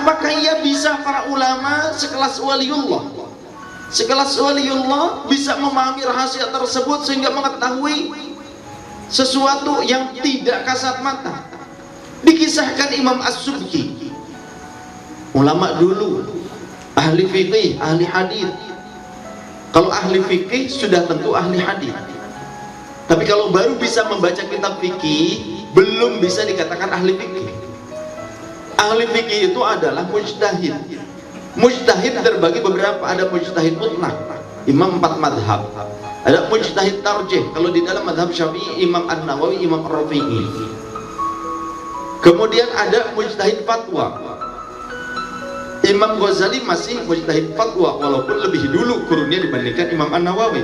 Apakah ia bisa para ulama sekelas waliullah bisa memahami rahasia tersebut sehingga mengetahui sesuatu yang tidak kasat mata? Dikisahkan Imam As-Subki, ulama dulu, ahli fikih, ahli hadis. Kalau ahli fikih sudah tentu ahli hadis. Tapi kalau baru bisa membaca kitab fikih, belum bisa dikatakan ahli fikih. Ahli fikih itu adalah mujtahid. Mujtahid terbagi beberapa, ada mujtahid mutlak, imam 4 madhab. Ada mujtahid tarjih, kalau di dalam madhab Syafi'i Imam An-Nawawi, Imam Ar-Rafi'i. Kemudian ada mujtahid fatwa. Imam Ghazali masih mujtahid fatwa walaupun lebih dulu kurunnya dibandingkan Imam An-Nawawi.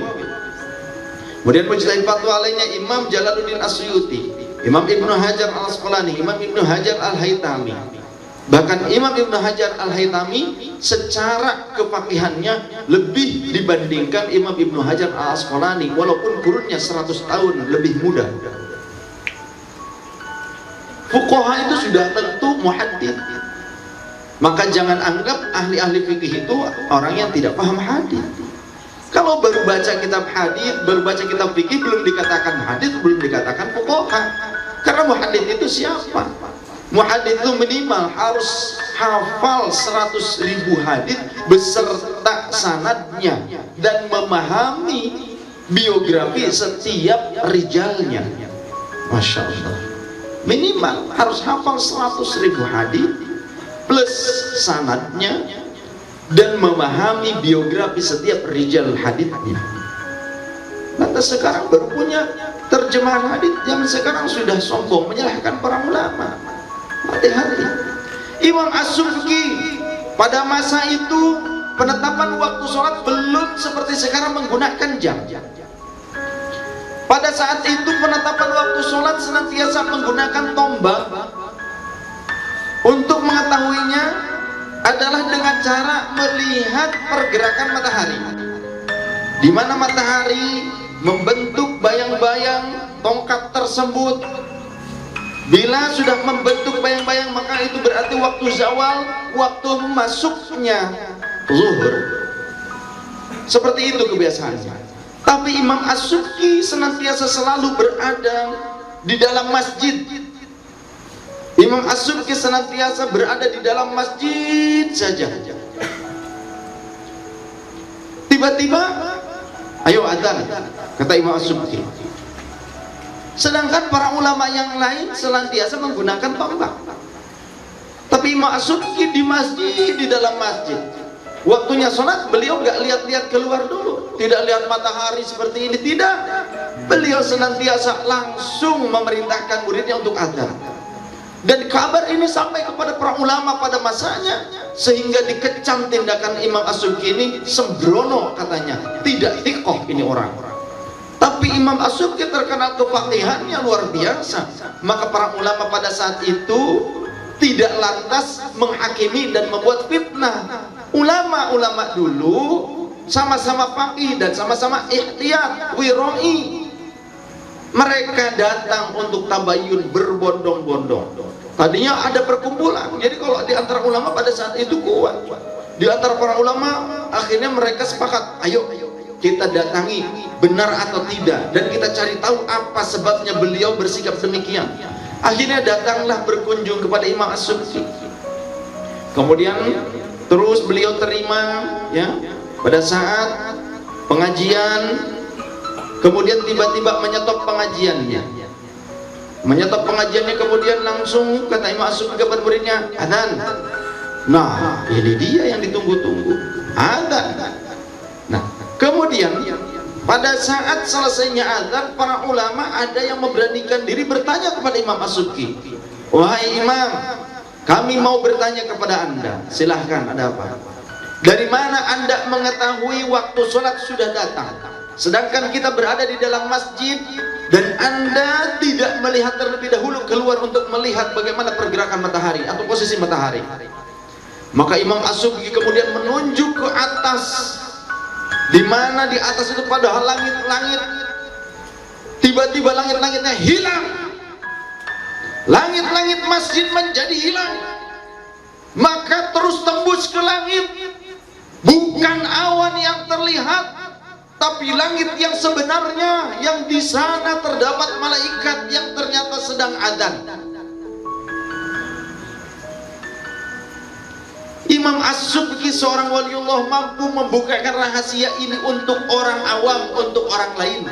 Kemudian mujtahid fatwa lainnya Imam Jalaluddin As-Suyuti, Imam Ibnu Hajar Al-Asqalani, Imam Ibnu Hajar Al-Haytami. Bahkan Imam Ibnu Hajar Al-Haytami secara kefaqihannya lebih dibandingkan Imam Ibnu Hajar Al-Asqalani walaupun kurunnya 100 tahun lebih muda. Fuqaha itu sudah tentu muhaddits. Maka jangan anggap ahli-ahli fikih itu orang yang tidak paham hadis. Kalau baru baca kitab hadis, baru baca kitab fikih, belum dikatakan hadis, belum dikatakan fuqaha. Karena muhaddits itu siapa? Muhaddits itu minimal harus hafal 100.000 hadis beserta sanadnya dan memahami biografi setiap rijalnya. Masya Allah. Minimal harus hafal 100.000 hadis plus sanadnya dan memahami biografi setiap rijal haditsnya. Lantas sekarang baru punya terjemahan hadits, yang sekarang sudah sombong menyalahkan para ulama. Hati-hati. Imam As-Subki pada masa itu penetapan waktu sholat belum seperti sekarang menggunakan jam. Pada saat itu penetapan waktu sholat senantiasa menggunakan tombak. Untuk mengetahuinya adalah dengan cara melihat pergerakan matahari, di mana matahari membentuk bayang-bayang tongkat tersebut. Bila sudah membentuk bayang-bayang, maka itu berarti waktu zawal, waktu masuknya zuhur. Seperti itu kebiasaannya. Tapi Imam As-Subki senantiasa selalu berada di dalam masjid. Imam As-Subki senantiasa berada di dalam masjid saja. Tiba-tiba, ayo adzan, kata Imam As-Subki. Sedangkan para ulama yang lain senantiasa menggunakan tombak. Tapi Imam As-Subki di masjid, di dalam masjid. Waktunya sholat, beliau nggak lihat-lihat keluar dulu, tidak lihat matahari seperti ini, tidak. Beliau senantiasa langsung memerintahkan muridnya untuk adzan. Dan kabar ini sampai kepada para ulama pada masanya, sehingga dikecam tindakan Imam As-Subki ini sembrono, katanya tidak thiqah ini orang. Tapi Imam As-Subki terkenal kefaqihannya luar biasa. Maka para ulama pada saat itu tidak lantas menghakimi dan membuat fitnah. Ulama-ulama dulu sama-sama faqih dan sama-sama ihtiyat, wirai. Mereka datang untuk tabayyun berbondong-bondong. Tadinya ada perkumpulan. Jadi kalau di antara ulama pada saat itu kuat. Di antara para ulama akhirnya mereka sepakat, ayo kita datangi benar atau tidak, dan kita cari tahu apa sebabnya beliau bersikap demikian. Akhirnya datanglah berkunjung kepada Imam As-Subki. Kemudian terus beliau terima ya pada saat pengajian. Kemudian tiba-tiba menyetop pengajiannya. Menyetop pengajiannya, kemudian langsung kata Imam As-Subki kepada muridnya, adzan. Nah, ini dia yang ditunggu-tunggu, adzan. Nah, kemudian pada saat selesainya adzan, para ulama ada yang memberanikan diri bertanya kepada Imam As-Subki, wahai Imam, kami mau bertanya kepada Anda, silahkan, ada apa? Dari mana Anda mengetahui waktu sholat sudah datang? Sedangkan kita berada di dalam masjid dan Anda tidak melihat terlebih dahulu keluar untuk melihat bagaimana pergerakan matahari atau posisi matahari. Maka Imam As-Subki kemudian menunjuk ke atas, di mana di atas itu padahal langit-langit, tiba-tiba langit-langitnya hilang. Langit-langit masjid menjadi hilang. maka terus tembus ke langit. Bukan awan yang terlihat, tapi langit yang sebenarnya, yang di sana terdapat malaikat yang ternyata sedang adzan. Imam As-Subki seorang waliullah mampu membukakan rahasia ini untuk orang awam, untuk orang lain.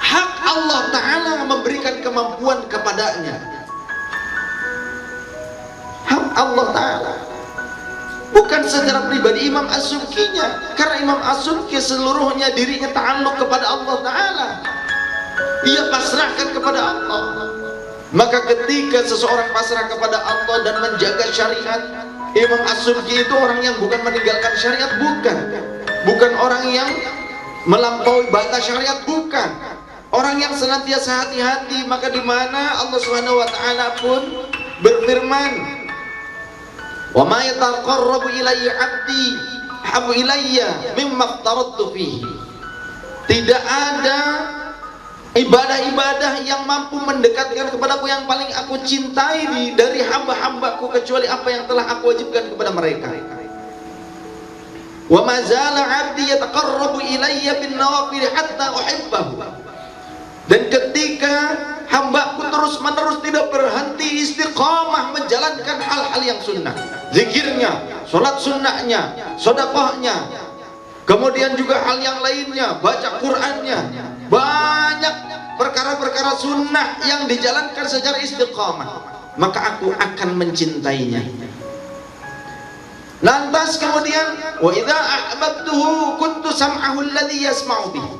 Hak Allah Ta'ala memberikan kemampuan kepadanya. Hak Allah Ta'ala, bukan secara pribadi Imam As-Subkinya, karena Imam As-Subki seluruhnya dirinya ta'alluq kepada Allah Ta'ala. Ia pasrahkan kepada Allah. Maka ketika seseorang pasrah kepada Allah dan menjaga syariat, Imam As-Subki itu orang yang bukan meninggalkan syariat, bukan orang yang melampaui batas syariat, bukan orang yang senantiasa hati-hati. Maka di mana Allah Subhanahu wa taala pun berfirman, "Wa ma yataqarrabu ilayya 'abdi habu ilayya mimma aftaradtu fihi." Tidak ada ibadah-ibadah yang mampu mendekatkan kepadaku yang paling aku cintai dari hamba-hambaku kecuali apa yang telah aku wajibkan kepada mereka. Wa ma zala 'abdi yataqarrabu ilayya bin nawafil hatta uhibbahu. Dan ketika hambaku terus-menerus tidak berhenti istiqamah menjalankan hal-hal yang sunnah, zikirnya, sholat sunnahnya, sedekahnya, kemudian juga hal yang lainnya, baca Qur'annya, banyak perkara-perkara sunnah yang dijalankan secara istiqamah, maka aku akan mencintainya. Lantas kemudian, wa idza ahbabtuhu kuntu sam'ahu alladhi yasma'u bihi.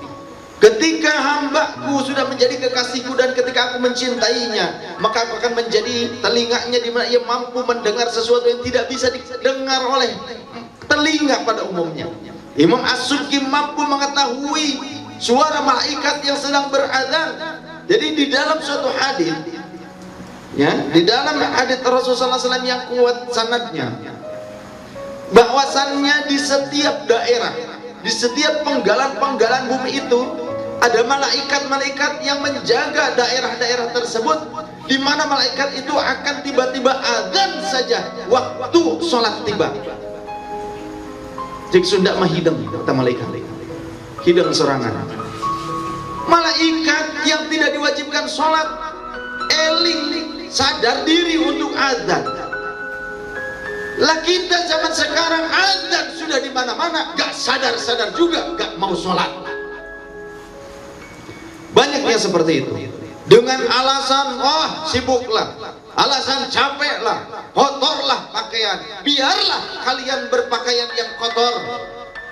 Ketika hambaku sudah menjadi kekasihku dan ketika aku mencintainya, maka aku akan menjadi telinganya di mana ia mampu mendengar sesuatu yang tidak bisa didengar oleh telinga pada umumnya. Imam As-Subki mampu mengetahui suara malaikat yang sedang beradzan. Jadi di dalam suatu hadis, ya, di dalam hadis Rasulullah SAW yang kuat sanadnya, bahwasannya di setiap daerah, di setiap penggalan-penggalan bumi itu ada malaikat-malaikat yang menjaga daerah-daerah tersebut, di mana malaikat itu akan tiba-tiba adzan saja waktu sholat tiba. Cek Sunda mah hideng kata malaikat, hideng sorangan. Malaikat yang tidak diwajibkan sholat eling, sadar diri untuk adzan. Lah kita zaman sekarang adzan sudah di mana-mana, gak sadar-sadar juga, gak mau sholat. Banyaknya seperti itu, dengan alasan sibuklah, alasan capeklah, kotorlah pakaian, biarlah kalian berpakaian yang kotor,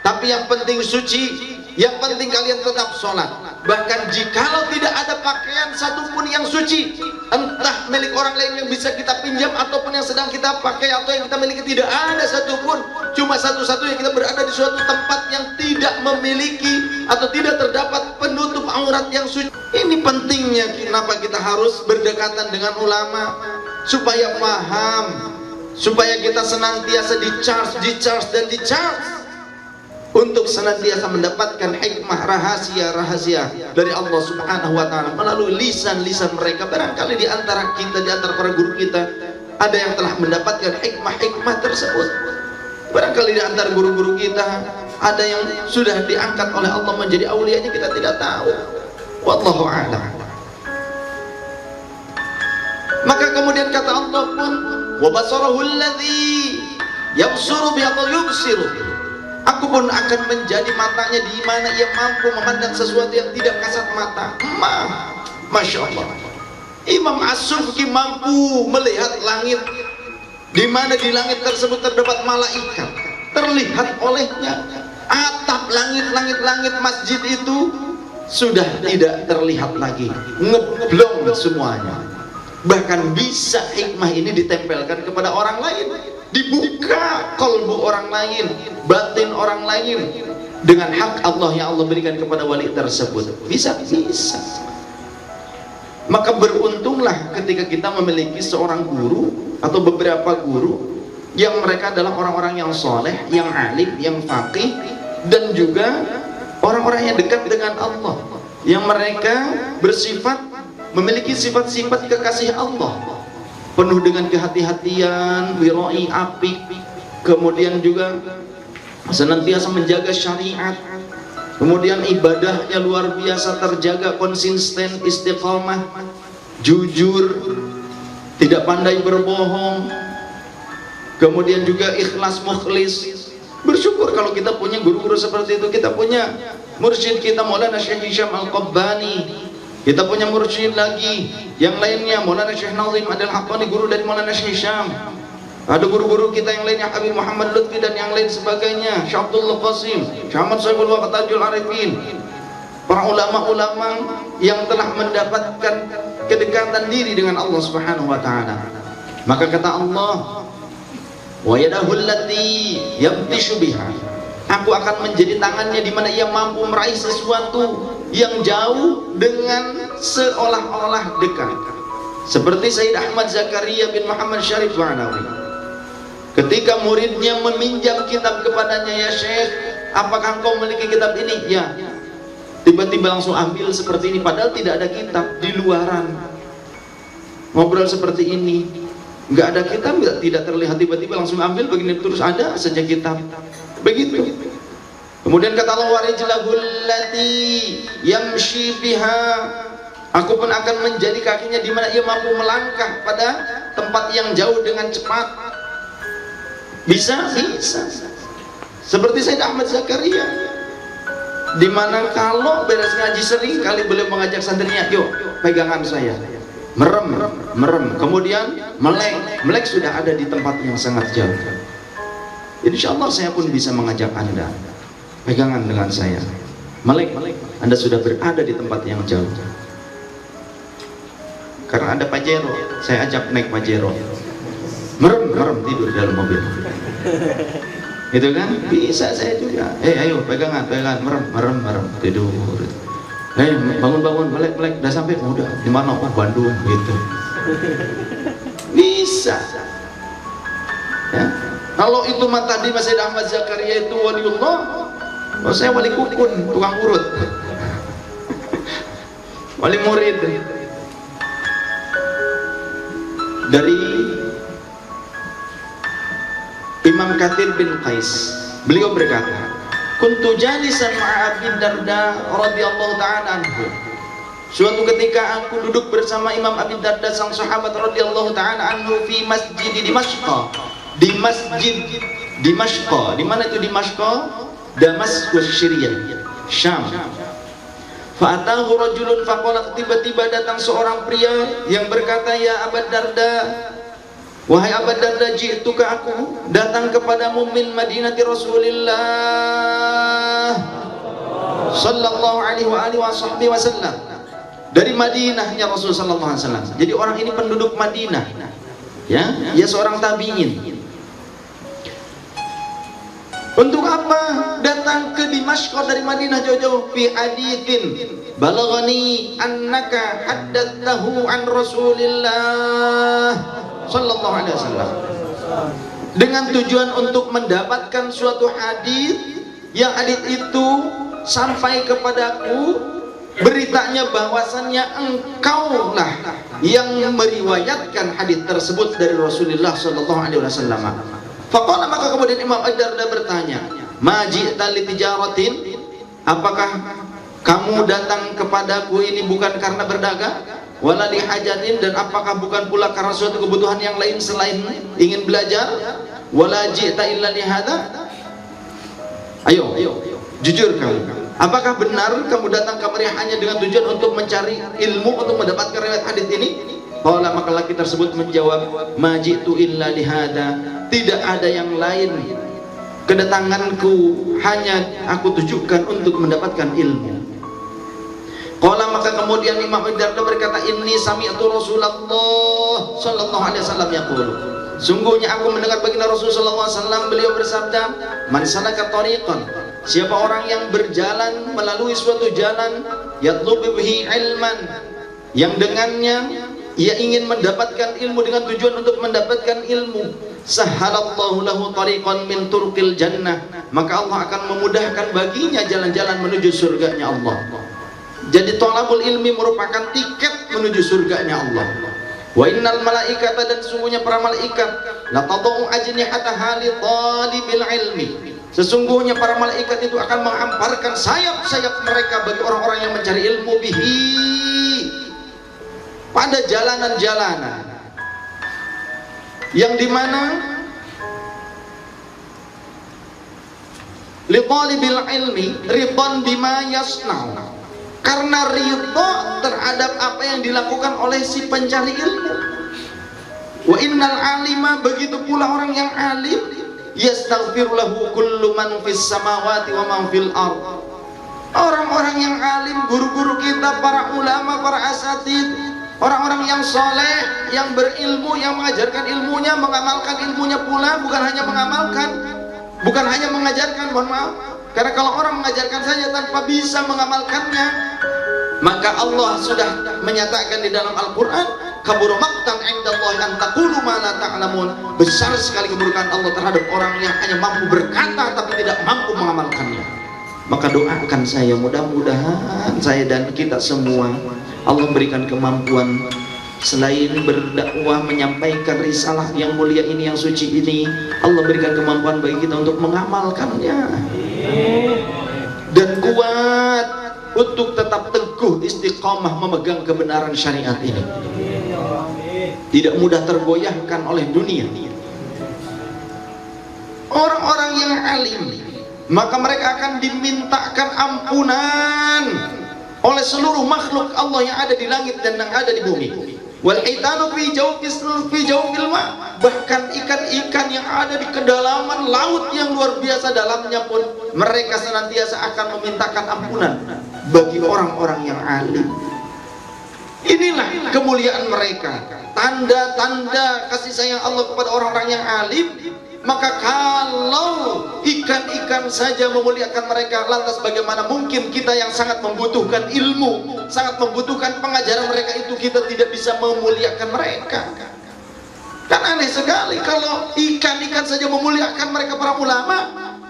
tapi yang penting suci, yang penting kalian tetap sholat. Bahkan jikalau tidak ada pakaian satupun yang suci, entah milik orang lain yang bisa kita pinjam ataupun yang sedang kita pakai atau yang kita miliki, tidak ada satupun, cuma satu-satunya kita berada di suatu tempat yang tidak memiliki atau tidak terdapat penutup aurat yang suci. Ini pentingnya kenapa kita harus berdekatan dengan ulama, supaya paham, supaya kita senantiasa di-charge untuk senantiasa mendapatkan hikmah, rahasia-rahasia dari Allah Subhanahu wa taala melalui lisan-lisan mereka. Barangkali di antara kita, di antara para guru kita, ada yang telah mendapatkan hikmah-hikmah tersebut. Barangkali di antara guru-guru kita ada yang sudah diangkat oleh Allah menjadi aulianya, kita tidak tahu. Wallahu a'lam. Maka kemudian kata Allah pun, wa basarahu alladhi yabsuru bihi yubsiru. Aku pun akan menjadi matanya di mana ia mampu memandang sesuatu yang tidak kasat mata. Masya Allah. Imam As-Subki mampu melihat langit, di mana di langit tersebut terdapat malaikat, terlihat olehnya. Atap langit masjid itu sudah tidak terlihat lagi, ngeblong semuanya. Bahkan bisa hikmah ini ditempelkan kepada orang lain, dibuka kalbu orang lain, batin orang lain dengan hak Allah yang Allah berikan kepada wali tersebut. Bisa. Maka beruntunglah ketika kita memiliki seorang guru atau beberapa guru yang mereka adalah orang-orang yang soleh, yang alim, yang faqih, dan juga orang-orang yang dekat dengan Allah, yang mereka bersifat memiliki sifat-sifat kekasih Allah. penuh dengan kehati-hatian, wirai apik, kemudian juga senantiasa menjaga syariat, kemudian ibadahnya luar biasa terjaga, konsisten, istiqamah, jujur, tidak pandai berbohong, kemudian juga ikhlas, mukhlis. Bersyukur kalau kita punya guru-guru seperti itu. Kita punya mursyid kita Maulana Syekh Hisham Al-Qabbani, kita punya mursyid lagi yang lainnya Maulana Syekh Nazim Al-Haqqani, guru dari Maulana Syekh Hisham. Ada guru-guru kita yang lainnya Habib Muhammad Lutfi dan yang lain sebagainya, Syekh Abdullah Qasim, Syekh Ahmad Saibul Waqt Tajul Arifin, para ulama-ulama yang telah mendapatkan kedekatan diri dengan Allah Subhanahu wa taala. Maka kata Allah, wa yadahu allati yabtishu biha, aku akan menjadi tangannya di mana ia mampu meraih sesuatu yang jauh dengan seolah-olah dekat. Seperti Sayyid Ahmad Zakaria bin Muhammad Syarif Wa'anawi, ketika muridnya meminjam kitab kepadanya, ya Syekh, apakah engkau memiliki kitab ini? Ya. Tiba-tiba langsung ambil seperti ini, padahal tidak ada kitab, di luaran ngobrol seperti ini, nggak ada kitab, tidak terlihat, tiba-tiba langsung ambil begini, terus ada saja kitab begitu. Kemudian kata Allah, warijlahul lati yamshi biha, aku pun akan menjadi kakinya di mana ia mampu melangkah pada tempat yang jauh dengan cepat. Bisa. Seperti Sayyid Ahmad Zakaria, di mana kalau beres ngaji sering kali beliau mengajak santrinya, yuk pegangan saya, merem, kemudian melek sudah ada di tempat yang sangat jauh. Insya Allah saya pun bisa mengajak Anda, pegangan dengan saya, melek, Anda sudah berada di tempat yang jauh. Karena ada Pajero, saya ajak naik Pajero, merem tidur dalam mobil. Gitu kan? Bisa saya juga. Ayo pegangan, merem tidur. Bangun, melek, udah sampai, udah di mana? Oh, Bandung, gitu. Bisa. Ya. Kalau itu tadi Mas Ahmad Zakaria itu waliullah, kalau saya wali kukun, tukang urut, wali murid. Dari Imam Kathir bin Qais, beliau berkata, kuntu jalisan ma'a Abi Darda radhiyallahu ta'ala anhu. Suatu ketika aku duduk bersama Imam Abi Darda sang sahabat radhiyallahu ta'ala anhu fi masjid Dimashq. Di masjid Dimashq. Di mana itu Dimashq? Damaskus, Syria, Syam. Fa'atahu rajulun faqala, tiba-tiba datang seorang pria yang berkata, ya Abu Darda, wahai Abu Darda, ji'tuka, aku datang kepadamu min Madinati Rasulillah sallallahu alaihi wasallam, dari Madinahnya Rasul sallallahu alaihi wasallam. Jadi orang ini penduduk Madinah, ya, dia seorang tabi'in. Untuk apa datang ke Dimashq dari Madinah jauh-jauh? Fi haditsin balaghani annaka haddatsahu an Rasulillah sallallahu alaihi wasallam, dengan tujuan untuk mendapatkan suatu hadis yang hadis itu sampai kepadaku beritanya bahwasannya engkau lah yang meriwayatkan hadis tersebut dari Rasulullah sallallahu alaihi wasallam. Faqala, maka kemudian Imam Ad-Darda bertanya, ma ji'ta li tijaratin, apakah kamu datang kepadaku ini bukan karena berdagang? Wala li hajatin, dan apakah bukan pula karena suatu kebutuhan yang lain selain ingin belajar? Wala ji'ta illa li hadza? Ayo, jujur kamu, apakah benar kamu datang kemari hanya dengan tujuan untuk mencari ilmu, untuk mendapatkan riwayat hadis ini? Qala, maka laki tersebut menjawab, ma ji'tu illa li hadza, tidak ada yang lain, kedatanganku hanya aku tujukan untuk mendapatkan ilmu. Qala, maka kemudian Imam Ad-Darda berkata, inni sami'tu Rasulullah sallallahu alaihi wasallam yaqul, sungguhnya aku mendengar baginda Rasul sallallahu alaihi wasallam, beliau bersabda, man salaka tariqan, siapa orang yang berjalan melalui suatu jalan, yatlubu bihi ilman, yang dengannya ia ingin mendapatkan ilmu dengan tujuan untuk mendapatkan ilmu, sahalallahu lahu tariqan min turqil jannah, maka Allah akan memudahkan baginya jalan-jalan menuju surganya Allah. Jadi thalabul ilmi merupakan tiket menuju surganya Allah. Wa innal malaikata, dan sungguhnya para malaikat, la tadau ajnihataha li talibil ilmi, sesungguhnya para malaikat itu akan menghamparkan sayap-sayap mereka bagi orang-orang yang mencari ilmu bihi, pada jalanan-jalanan yang dimana li talibil ilmi ridwan bima yasna'u, karena ridho terhadap apa yang dilakukan oleh si pencari ilmu. Wa innal alima, begitu pula orang yang alim, yastaghfiru lahu kullu man fis samawati wa man fil ard. Orang-orang yang alim, guru-guru kita, para ulama, para asatid, orang-orang yang soleh, yang berilmu, yang mengajarkan ilmunya, mengamalkan ilmunya pula, bukan hanya mengamalkan, bukan hanya mengajarkan, mohon maaf. Karena kalau orang mengajarkan saja tanpa bisa mengamalkannya, maka Allah sudah menyatakan di dalam Al-Quran, kabura maqtan indallahi an taqulu ma la ta'lamun, besar sekali keburukan Allah terhadap orang yang hanya mampu berkata tapi tidak mampu mengamalkannya. Maka doakan saya, mudah-mudahan saya dan kita semua Allah berikan kemampuan, selain berdakwah, menyampaikan risalah yang mulia ini, yang suci ini, Allah berikan kemampuan bagi kita untuk mengamalkannya dan kuat untuk tetap teguh istiqamah memegang kebenaran syariat ini, tidak mudah tergoyahkan oleh dunia. Orang-orang yang alim, maka mereka akan dimintakan ampunan oleh seluruh makhluk Allah yang ada di langit dan yang ada di bumi. Wal hitanu fi jawfil ma, bahkan ikan-ikan yang ada di kedalaman laut yang luar biasa dalamnya pun mereka senantiasa akan memintakan ampunan bagi orang-orang yang alim. Inilah kemuliaan mereka, tanda-tanda kasih sayang Allah kepada orang-orang yang alim. Maka kalau ikan-ikan saja memuliakan mereka, lantas bagaimana mungkin kita yang sangat membutuhkan ilmu, sangat membutuhkan pengajaran mereka itu, kita tidak bisa memuliakan mereka? Kan aneh sekali kalau ikan-ikan saja memuliakan mereka, para ulama,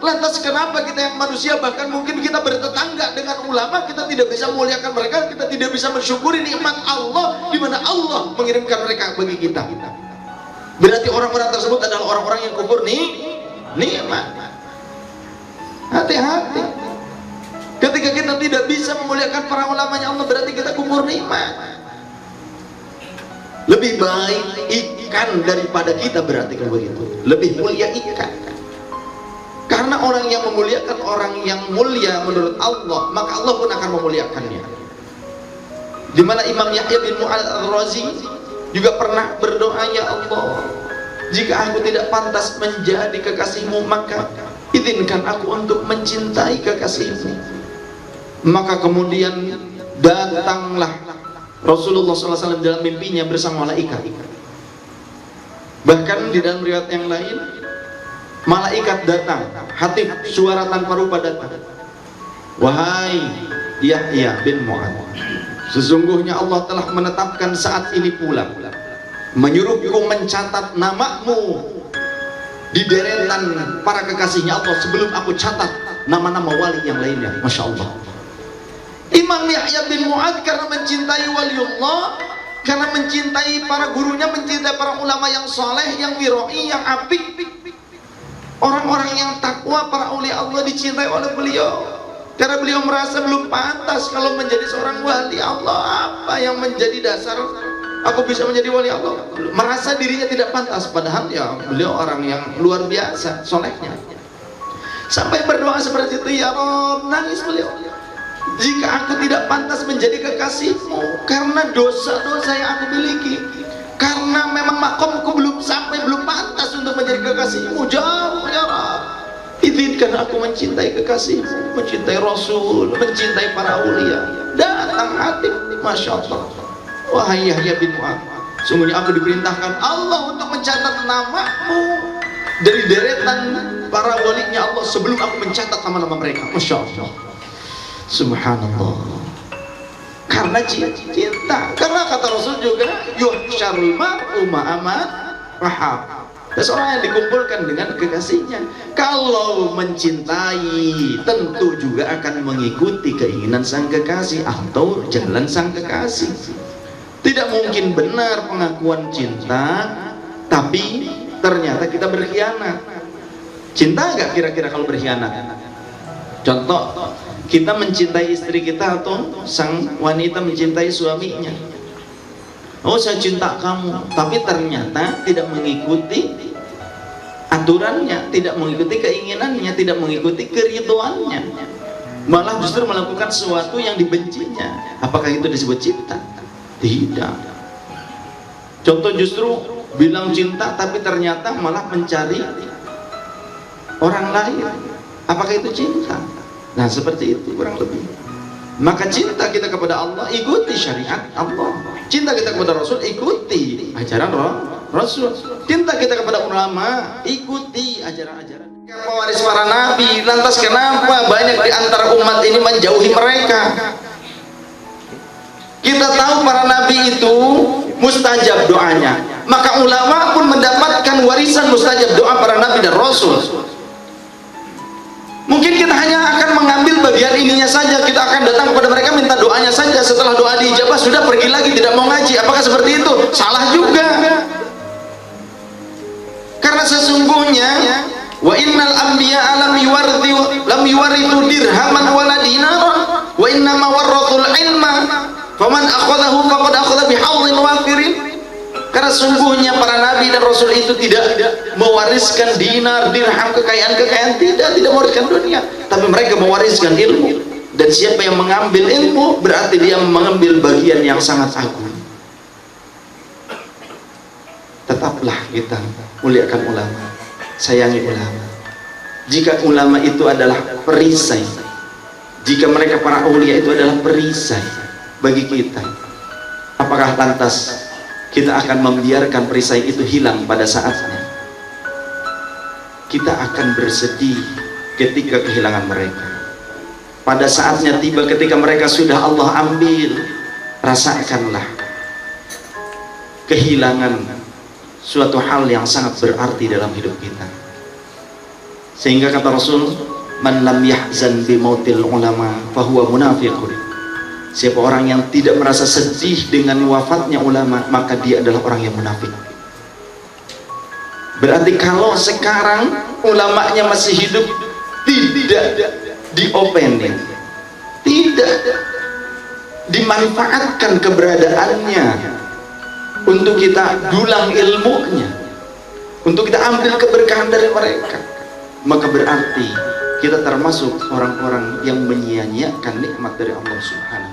lantas kenapa kita yang manusia, bahkan mungkin kita bertetangga dengan ulama, kita tidak bisa memuliakan mereka, kita tidak bisa mensyukuri nikmat Allah di mana Allah mengirimkan mereka bagi kita? Berarti orang-orang tersebut adalah orang-orang yang kufur nikmat. Hati-hati. Ketika kita tidak bisa memuliakan para ulamanya Allah, berarti kita kufur nikmat. Lebih baik ikan daripada kita, berarti kalau begitu. Lebih mulia ikan. Karena orang yang memuliakan orang yang mulia menurut Allah, maka Allah pun akan memuliakannya. Di mana Imam Yahya bin Mu'adz al-Razi juga pernah berdoa, ya Allah, jika aku tidak pantas menjadi kekasihmu, maka izinkan aku untuk mencintai kekasihmu. Maka kemudian datanglah Rasulullah SAW dalam mimpinya bersama malaikat. Bahkan di dalam riwayat yang lain, malaikat datang, Hatib suara tanpa rupa datang, wahai Yahya bin Mu'adz, sesungguhnya Allah telah menetapkan saat ini pula, menyuruhku mencatat namamu di deretan para kekasihnya Allah sebelum aku catat nama-nama wali yang lainnya. Masya Allah. Imam Yahya bin Mu'adz karena mencintai waliullah, karena mencintai para gurunya, mencintai para ulama yang soleh, yang wiroi, yang apik, orang-orang yang takwa, para aulia Allah dicintai oleh beliau. Karena beliau merasa belum pantas kalau menjadi seorang wali Allah. Apa yang menjadi dasar aku bisa menjadi wali Allah? Merasa dirinya tidak pantas, padahal ya beliau orang yang luar biasa solehnya. Sampai berdoa seperti itu, ya Rabb, nangis beliau, jika aku tidak pantas menjadi kekasihmu karena dosa-dosa yang aku miliki, karena memang makomku belum sampai, belum pantas untuk menjadi kekasihmu, jauh ya Rabb, izinkan aku mencintai kekasihmu, mencintai Rasul, mencintai para aulia. Datang hati, Masya Allah, wahai Yahya bin Mu'adz, sungguhnya aku diperintahkan Allah untuk mencatat namamu dari deretan para walinya Allah sebelum aku mencatat nama-nama mereka. Masya Allah, subhanallah. Karena cinta, karena kata Rasul juga, yuhsyarul mar'u ma'aman rahab, seseorang yang dikumpulkan dengan kekasihnya. Kalau mencintai, tentu juga akan mengikuti keinginan sang kekasih atau jalan sang kekasih. Tidak mungkin benar pengakuan cinta tapi ternyata kita berkhianat. Cinta nggak kira-kira kalau berkhianat? Contoh, kita mencintai istri kita atau sang wanita mencintai suaminya. Oh, saya cinta kamu, tapi ternyata tidak mengikuti aturannya, tidak mengikuti keinginannya, tidak mengikuti keridhoannya, malah justru melakukan sesuatu yang dibencinya. Apakah itu disebut cinta? Tidak. Contoh, justru bilang cinta tapi ternyata malah mencari orang lain. Apakah itu cinta? Nah, seperti itu kurang lebih. Maka cinta kita kepada Allah, ikuti syariat Allah. Cinta kita kepada Rasul, ikuti ajaran Rasul. Cinta kita kepada ulama, ikuti ajaran-ajaran pewaris para nabi. Lantas kenapa banyak di antara umat ini menjauhi mereka? Kita tahu para nabi itu mustajab doanya, maka ulama pun mendapatkan warisan mustajab doa para nabi dan Rasul. Mungkin kita hanya akan mengambil bagian ininya saja, kita akan datang kepada mereka minta doanya saja, setelah doa diijabah sudah pergi lagi, tidak mau ngaji. Apakah seperti itu? Salah juga. Karena sesungguhnya wa innal anbiya lam yuwarithu dirhaman wala dinaran wa inna ma warathul ilma faman akhadahu faqad akhadha bihadhin wafirin. Karena sungguhnya para nabi dan rasul itu tidak mewariskan dinar, dirham, kekayaan, tidak mewariskan dunia, tapi mereka mewariskan ilmu. Dan siapa yang mengambil ilmu berarti dia mengambil bagian yang sangat agung. Tetaplah kita muliakan ulama, sayangi ulama. Jika ulama itu adalah perisai, jika mereka para aulia itu adalah perisai bagi kita, apakah lantas kita akan membiarkan perisai itu hilang pada saatnya? Kita akan bersedih ketika kehilangan mereka. Pada saatnya tiba ketika mereka sudah Allah ambil, rasakanlah kehilangan suatu hal yang sangat berarti dalam hidup kita. Sehingga kata Rasul, man lam yahzan bi mautil ulama fahuwa munafiqun. Siapa orang yang tidak merasa sedih dengan wafatnya ulama, maka dia adalah orang yang munafik. Berarti kalau sekarang ulamanya masih hidup, tidak diopenin, tidak dimanfaatkan keberadaannya untuk kita dulang ilmunya, untuk kita ambil keberkahan dari mereka, maka berarti kita termasuk orang-orang yang menyia-nyiakan nikmat dari Allah Subhanahu